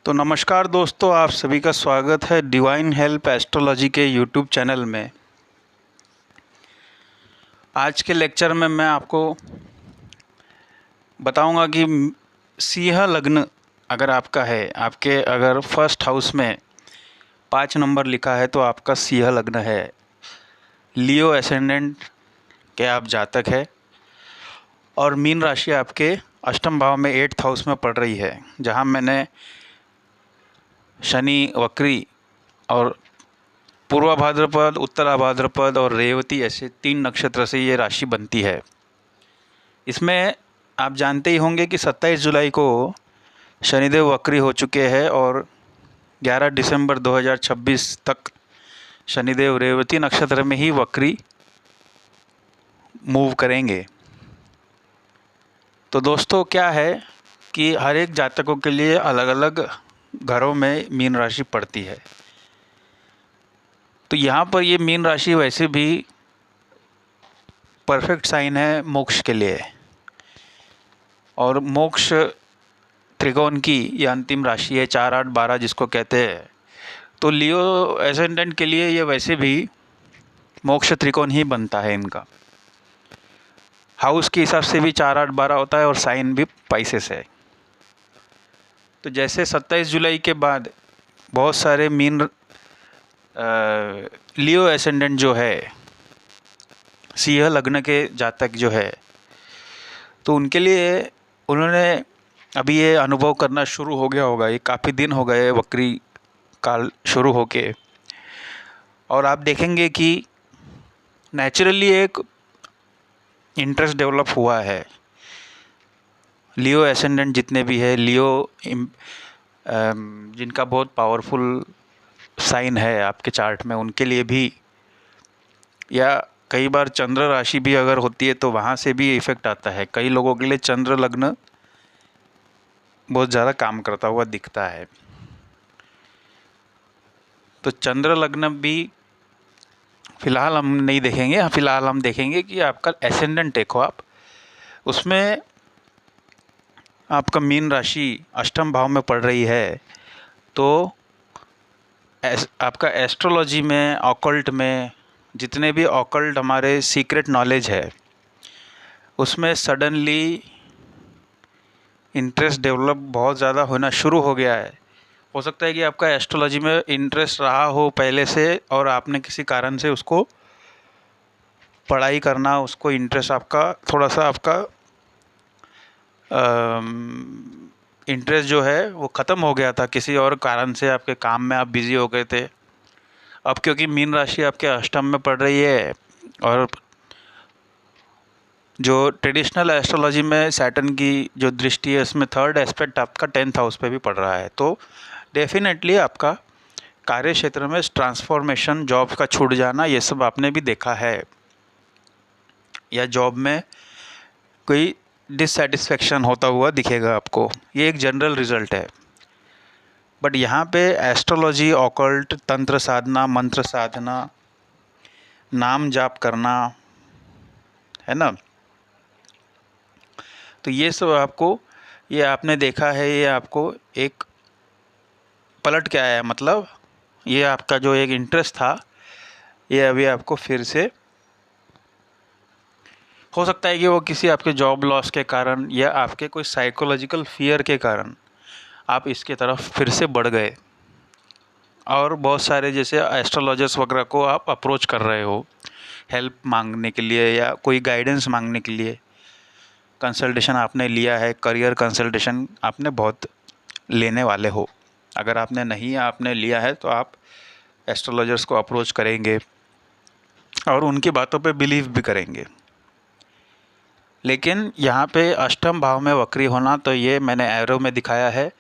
तो नमस्कार दोस्तों, आप सभी का स्वागत है डिवाइन हेल्प एस्ट्रोलॉजी के यूट्यूब चैनल में। आज के लेक्चर में मैं आपको बताऊंगा कि सिंह लग्न अगर आपका है, आपके अगर फर्स्ट हाउस में 5 नंबर लिखा है तो आपका सिंह लग्न है। लियो एसेंडेंट के आप जातक है और मीन राशि आपके अष्टम भाव में 8th हाउस में पड़ रही है, जहां मैंने शनि वक्री और पूर्वा भाद्रपद, उत्तरा भाद्रपद और रेवती ऐसे 3 नक्षत्र से ये राशि बनती है। इसमें आप जानते ही होंगे कि 27 जुलाई को शनिदेव वक्री हो चुके हैं और 11 दिसंबर 2026 तक शनिदेव रेवती नक्षत्र में ही वक्री मूव करेंगे। तो दोस्तों क्या है कि हर एक जातकों के लिए अलग अलग घरों में मीन राशि पड़ती है। तो यहाँ पर ये मीन राशि वैसे भी परफेक्ट साइन है मोक्ष के लिए, और मोक्ष त्रिकोण की ये अंतिम राशि है, 4, 8, 12 जिसको कहते हैं। तो लियो एसेंडेंट के लिए ये वैसे भी मोक्ष त्रिकोण ही बनता है इनका। हाउस के हिसाब से भी 4, 8, 12 होता है और साइन भी पाइसेस है। तो जैसे 27 जुलाई के बाद बहुत सारे मीन लियो एसेंडेंट जो है, सिंह लग्न के जातक जो है, तो उनके लिए उन्होंने अभी ये अनुभव करना शुरू हो गया होगा। ये काफ़ी दिन हो गए वक्री काल शुरू होके, और आप देखेंगे कि नेचुरली एक इंटरेस्ट डेवलप हुआ है। लियो एसेंडेंट जितने भी है, लियो जिनका बहुत पावरफुल साइन है आपके चार्ट में, उनके लिए भी, या कई बार चंद्र राशि भी अगर होती है तो वहाँ से भी इफेक्ट आता है। कई लोगों के लिए चंद्र लग्न बहुत ज़्यादा काम करता हुआ दिखता है। तो चंद्र लग्न भी फिलहाल हम नहीं देखेंगे। फिलहाल हम देखेंगे कि आपका एसेंडेंट देखो आप, उसमें आपका मीन राशि अष्टम भाव में पड़ रही है। तो आपका एस्ट्रोलॉजी में, ऑकल्ट में, जितने भी ऑकल्ट हमारे सीक्रेट नॉलेज है, उसमें सडनली इंटरेस्ट डेवलप बहुत ज़्यादा होना शुरू हो गया है। हो सकता है कि आपका एस्ट्रोलॉजी में इंटरेस्ट रहा हो पहले से और आपने किसी कारण से उसको पढ़ाई करना, उसको इंटरेस्ट आपका थोड़ा सा आपका इंटरेस्ट जो है वो ख़त्म हो गया था, किसी और कारण से आपके काम में आप बिज़ी हो गए थे। अब क्योंकि मीन राशि आपके अष्टम में पड़ रही है और जो ट्रेडिशनल एस्ट्रोलॉजी में सैटर्न की जो दृष्टि है, उसमें थर्ड एस्पेक्ट आपका 10th हाउस पे भी पड़ रहा है। तो डेफिनेटली आपका कार्य क्षेत्र में ट्रांसफॉर्मेशन, जॉब का छूट जाना, ये सब आपने भी देखा है, या जॉब में कोई डिससेटिस्फेक्शन होता हुआ दिखेगा आपको। ये एक जनरल रिजल्ट है। बट यहाँ पे एस्ट्रोलॉजी, ऑकल्ट, तंत्र साधना, मंत्र साधना, नाम जाप करना, है ना, तो ये सब आपको, ये आपने देखा है, ये आपको एक पलट के आया है। मतलब ये आपका जो एक इंटरेस्ट था, ये अभी आपको फिर से, हो सकता है कि वो किसी आपके जॉब लॉस के कारण या आपके कोई साइकोलॉजिकल फियर के कारण आप इसके तरफ फिर से बढ़ गए, और बहुत सारे जैसे एस्ट्रोलॉजर्स वगैरह को आप अप्रोच कर रहे हो हेल्प मांगने के लिए या कोई गाइडेंस मांगने के लिए। कंसल्टेशन आपने लिया है, करियर कंसल्टेशन आपने बहुत लेने वाले हो। अगर आपने नहीं आपने लिया है तो आप एस्ट्रोलॉजर्स को अप्रोच करेंगे और उनकी बातों पे बिलीव भी करेंगे। लेकिन यहाँ पे अष्टम भाव में वक्री होना, तो ये मैंने एरो में दिखाया है।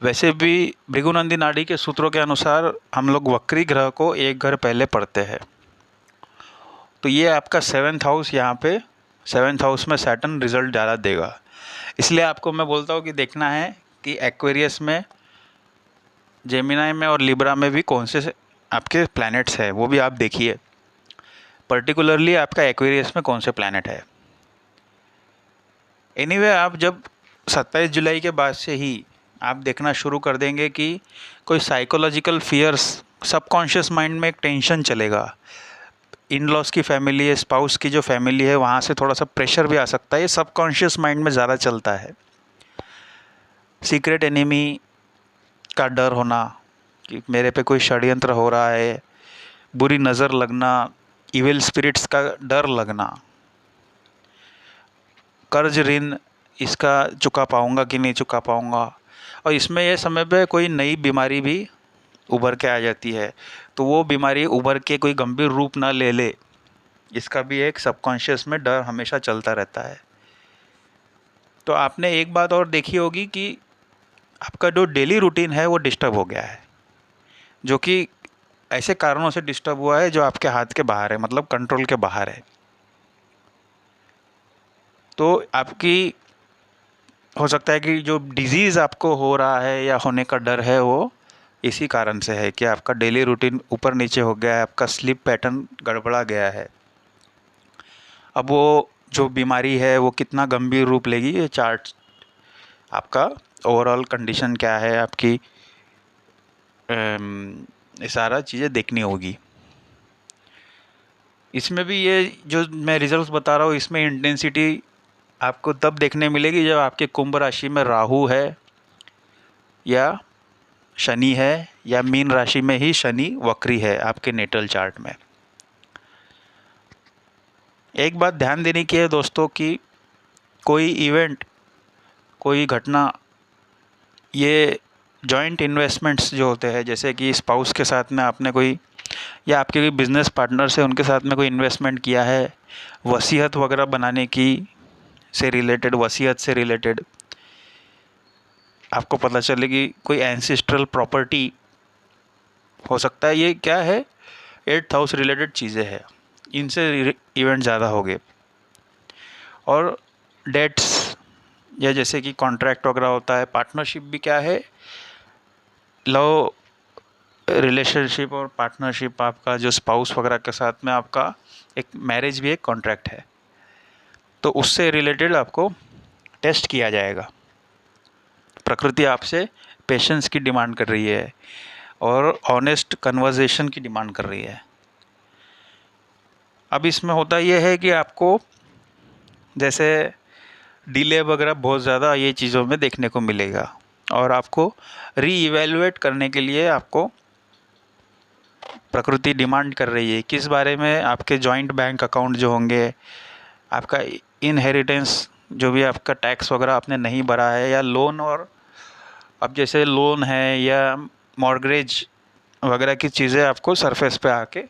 वैसे भी भृगुनंदी नाड़ी के सूत्रों के अनुसार हम लोग वक्री ग्रह को एक घर पहले पढ़ते हैं। तो ये आपका 7th हाउस, यहाँ पे 7th हाउस में सैटर्न रिजल्ट ज़्यादा देगा। इसलिए आपको मैं बोलता हूँ कि देखना है कि एक्वेरियस में, जेमिनाई में और लिब्रा में भी कौन से आपके प्लैनेट्स हैं, वो भी आप देखिए। पर्टिकुलरली आपका एक्वेरियस में कौन से प्लैनेट है। एनीवे आप जब 27 जुलाई के बाद से ही आप देखना शुरू कर देंगे कि कोई साइकोलॉजिकल फियर्स, सबकॉन्शियस माइंड में एक टेंशन चलेगा। इन लॉज की फैमिली है, स्पाउस की जो फैमिली है, वहाँ से थोड़ा सा प्रेशर भी आ सकता है। ये सबकॉन्शियस माइंड में ज़्यादा चलता है। सीक्रेट एनिमी का डर होना कि मेरे पे कोई षड्यंत्र हो रहा है, बुरी नज़र लगना, इविल स्पिरिट्स का डर लगना, कर्ज ऋण इसका चुका पाऊँगा कि नहीं चुका पाऊँगा। और इसमें ये समय पे कोई नई बीमारी भी उभर के आ जाती है, तो वो बीमारी उभर के कोई गंभीर रूप ना ले ले, इसका भी एक सबकॉन्शियस में डर हमेशा चलता रहता है। तो आपने एक बात और देखी होगी कि आपका जो डेली रूटीन है वो डिस्टर्ब हो गया है, जो कि ऐसे कारणों से डिस्टर्ब हुआ है जो आपके हाथ के बाहर है, मतलब कंट्रोल के बाहर है। तो आपकी हो सकता है कि जो डिजीज़ आपको हो रहा है या होने का डर है वो इसी कारण से है कि आपका डेली रूटीन ऊपर नीचे हो गया है, आपका स्लीप पैटर्न गड़बड़ा गया है। अब वो जो बीमारी है वो कितना गंभीर रूप लेगी, ये चार्ट आपका ओवरऑल कंडीशन क्या है आपकी, ये सारा चीज़ें देखनी होगी। इसमें भी ये जो मैं रिजल्ट्स बता रहा हूँ, इसमें इंटेंसिटी आपको तब देखने मिलेगी जब आपके कुंभ राशि में राहु है या शनि है, या मीन राशि में ही शनि वक्री है आपके नेटल चार्ट में। एक बात ध्यान देने की है दोस्तों कि कोई इवेंट, कोई घटना, ये जॉइंट इन्वेस्टमेंट्स जो होते हैं, जैसे कि स्पाउस के साथ में आपने कोई, या आपके कोई बिजनेस पार्टनर से उनके साथ में कोई इन्वेस्टमेंट किया है, वसीयत वगैरह बनाने की से रिलेटेड, वसीयत से रिलेटेड आपको पता चले कि कोई एंसेस्ट्रल प्रॉपर्टी हो सकता है, ये क्या है, 8th हाउस रिलेटेड चीज़ें हैं, इनसे इवेंट ज़्यादा हो गए। और डेट्स, या जैसे कि कॉन्ट्रैक्ट वगैरह होता है, पार्टनरशिप भी क्या है, लव रिलेशनशिप और पार्टनरशिप, आपका जो स्पाउस वगैरह के साथ में आपका एक मैरिज भी एक कॉन्ट्रैक्ट है, तो उससे रिलेटेड आपको टेस्ट किया जाएगा। प्रकृति आपसे पेशेंस की डिमांड कर रही है और ऑनेस्ट कन्वर्सेशन की डिमांड कर रही है। अब इसमें होता यह है कि आपको जैसे डिले वगैरह बहुत ज़्यादा ये चीज़ों में देखने को मिलेगा, और आपको रीइवैल्यूएट करने के लिए आपको प्रकृति डिमांड कर रही है किस बारे में, आपके जॉइंट बैंक अकाउंट जो होंगे, आपका इनहेरिटेंस जो भी आपका टैक्स वगैरह आपने नहीं भरा है, या लोन, और अब जैसे लोन है या मॉर्गेज वगैरह की चीज़ें आपको सरफेस पे आके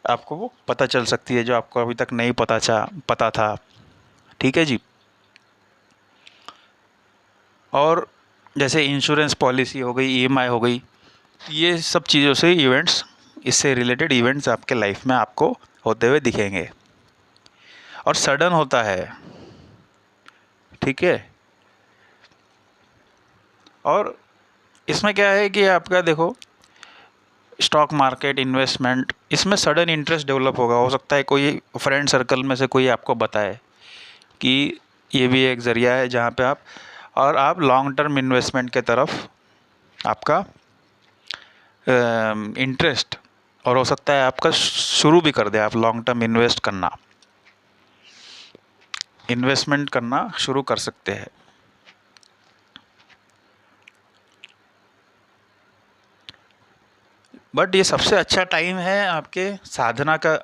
आपको वो पता चल सकती है, जो आपको अभी तक नहीं पता था। ठीक है जी। और जैसे इंश्योरेंस पॉलिसी हो गई, ईएमआई हो गई, ये सब चीज़ों से इवेंट्स, इससे रिलेटेड इवेंट्स आपके लाइफ में आपको होते हुए दिखेंगे, और सडन होता है। ठीक है। और इसमें क्या है कि आपका देखो, स्टॉक मार्केट, इन्वेस्टमेंट, इसमें सडन इंटरेस्ट डेवलप होगा। हो सकता है कोई फ्रेंड सर्कल में से कोई आपको बताए कि ये भी एक ज़रिया है जहाँ पे आप लॉन्ग टर्म इन्वेस्टमेंट के तरफ आपका इंटरेस्ट, और हो सकता है आपका शुरू भी कर दे, आप लॉन्ग टर्म इन्वेस्टमेंट करना शुरू कर सकते हैं। बट ये सबसे अच्छा टाइम है, आपके साधना का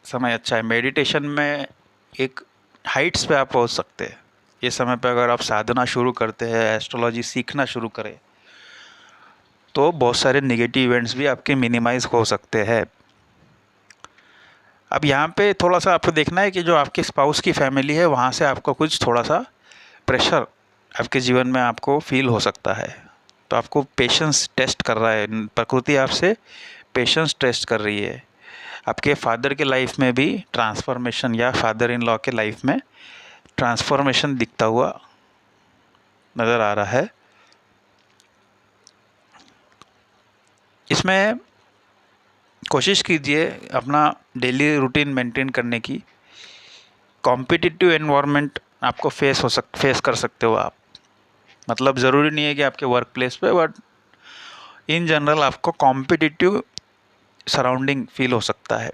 समय अच्छा है। मेडिटेशन में एक हाइट्स पे आप पहुंच सकते हैं। ये समय पे अगर आप साधना शुरू करते हैं, एस्ट्रोलॉजी सीखना शुरू करें, तो बहुत सारे नेगेटिव इवेंट्स भी आपके मिनिमाइज हो सकते हैं। अब यहाँ पे थोड़ा सा आपको देखना है कि जो आपके स्पाउस की फैमिली है, वहाँ से आपको कुछ थोड़ा सा प्रेशर आपके जीवन में आपको फील हो सकता है। तो आपको पेशेंस टेस्ट कर रहा है, प्रकृति आपसे पेशेंस टेस्ट कर रही है। आपके फादर के लाइफ में भी ट्रांसफॉर्मेशन, या फादर इन लॉ के लाइफ में ट्रांसफॉर्मेशन दिखता हुआ नज़र आ रहा है। इसमें कोशिश कीजिए अपना डेली रूटीन मेंटेन करने की। कॉम्पिटिटिव एनवायरनमेंट आपको फेस कर सकते हो आप। मतलब ज़रूरी नहीं है कि आपके वर्क प्लेस पे, बट इन जनरल आपको कॉम्पिटिटिव सराउंडिंग फील हो सकता है।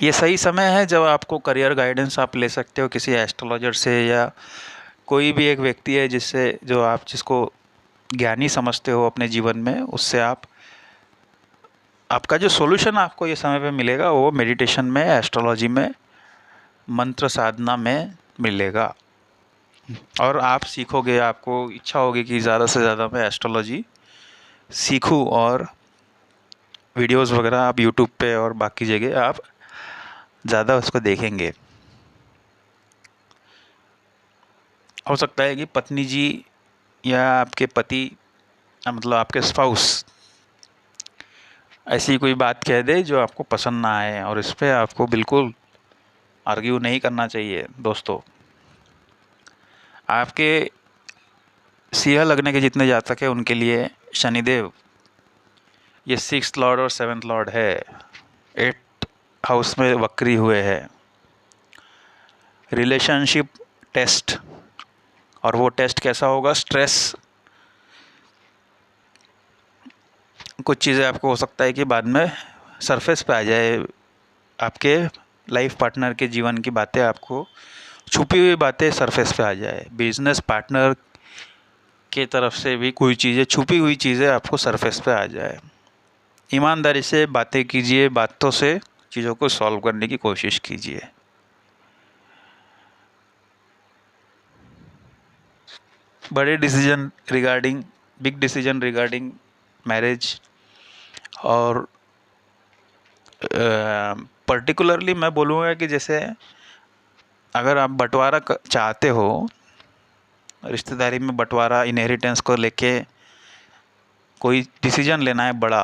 ये सही समय है जब आपको करियर गाइडेंस आप ले सकते हो किसी एस्ट्रोलॉजर से, या कोई भी एक व्यक्ति है जिसको ज्ञानी समझते हो अपने जीवन में, उससे आपका जो सॉल्यूशन आपको ये समय पे मिलेगा वो मेडिटेशन में, एस्ट्रोलॉजी में, मंत्र साधना में मिलेगा। और आप सीखोगे, आपको इच्छा होगी कि ज़्यादा से ज़्यादा मैं एस्ट्रोलॉजी सीखूं, और वीडियोस वगैरह आप यूट्यूब पे और बाकी जगह आप ज़्यादा उसको देखेंगे। हो सकता है कि पत्नी जी या आपके पति, मतलब आपके स्पाउस, ऐसी कोई बात कह दे जो आपको पसंद ना आए, और इस पे आपको बिल्कुल आर्ग्यू नहीं करना चाहिए दोस्तों। आपके सिंह लगने के जितने जातक है उनके लिए शनिदेव ये 6th लॉर्ड और 7th लॉर्ड है, 8th हाउस में वक्री हुए है। रिलेशनशिप टेस्ट, और वो टेस्ट कैसा होगा? स्ट्रेस, कुछ चीज़ें आपको हो सकता है कि बाद में सरफेस पे आ जाए, आपके लाइफ पार्टनर के जीवन की बातें, आपको छुपी हुई बातें सरफेस पे आ जाए। बिजनेस पार्टनर के तरफ से भी कोई चीज़ें, छुपी हुई चीज़ें आपको सरफेस पे आ जाए। ईमानदारी से बातें कीजिए, बातों से चीज़ों को सॉल्व करने की कोशिश कीजिए। बड़े decision regarding, big decision regarding marriage, और पर्टिकुलरली मैं बोलूँगा कि जैसे अगर आप बंटवारा चाहते हो, रिश्तेदारी में बंटवारा, इनहेरिटेंस को लेके कोई डिसीजन लेना है बड़ा,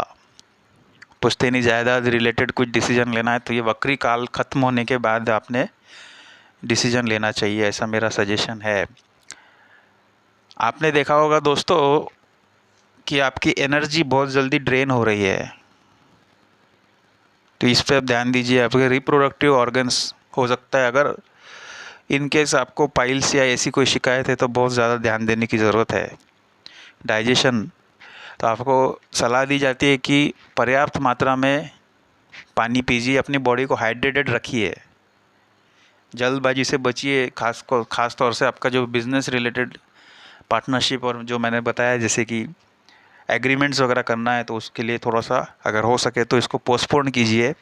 पुश्तैनी जायदाद रिलेटेड कुछ डिसीजन लेना है, तो ये वक्री काल ख़त्म होने के बाद आपने डिसीजन लेना चाहिए, ऐसा मेरा सजेशन है। आपने देखा होगा दोस्तों कि आपकी एनर्जी बहुत जल्दी ड्रेन हो रही है, तो इस पे आप ध्यान दीजिए। आपके रिप्रोडक्टिव ऑर्गन्स, हो सकता है अगर इन केस आपको पाइल्स या ऐसी कोई शिकायत है तो बहुत ज़्यादा ध्यान देने की ज़रूरत है। डाइजेशन, तो आपको सलाह दी जाती है कि पर्याप्त मात्रा में पानी पीजिए, अपनी बॉडी को हाइड्रेटेड रखिए, जल्दबाजी से बचिए। खास तौर से आपका जो बिज़नेस रिलेटेड पार्टनरशिप, और जो मैंने बताया जैसे कि एग्रीमेंट्स वगैरह करना है, तो उसके लिए थोड़ा सा अगर हो सके तो इसको पोस्टपोन कीजिए।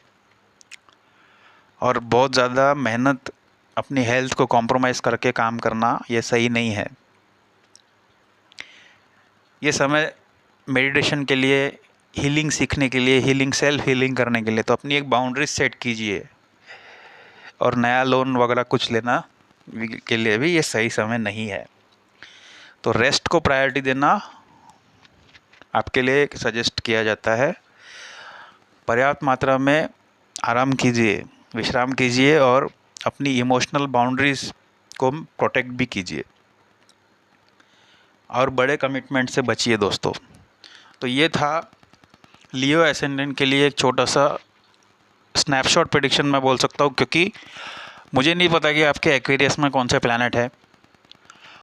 और बहुत ज़्यादा मेहनत, अपनी हेल्थ को कॉम्प्रोमाइज़ करके काम करना ये सही नहीं है। ये समय मेडिटेशन के लिए, हीलिंग सीखने के लिए, हीलिंग, सेल्फ हीलिंग करने के लिए, तो अपनी एक बाउंड्री सेट कीजिए। और नया लोन वगैरह कुछ लेना के लिए भी ये सही समय नहीं है। तो रेस्ट को प्रायोरिटी देना आपके लिए सजेस्ट किया जाता है। पर्याप्त मात्रा में आराम कीजिए, विश्राम कीजिए, और अपनी इमोशनल बाउंड्रीज़ को प्रोटेक्ट भी कीजिए, और बड़े कमिटमेंट से बचिए दोस्तों। तो ये था लियो एसेंडेंट के लिए एक छोटा सा स्नैपशॉट प्रेडिक्शन मैं बोल सकता हूँ, क्योंकि मुझे नहीं पता कि आपके एक्वेरियस में कौन सा प्लैनेट है।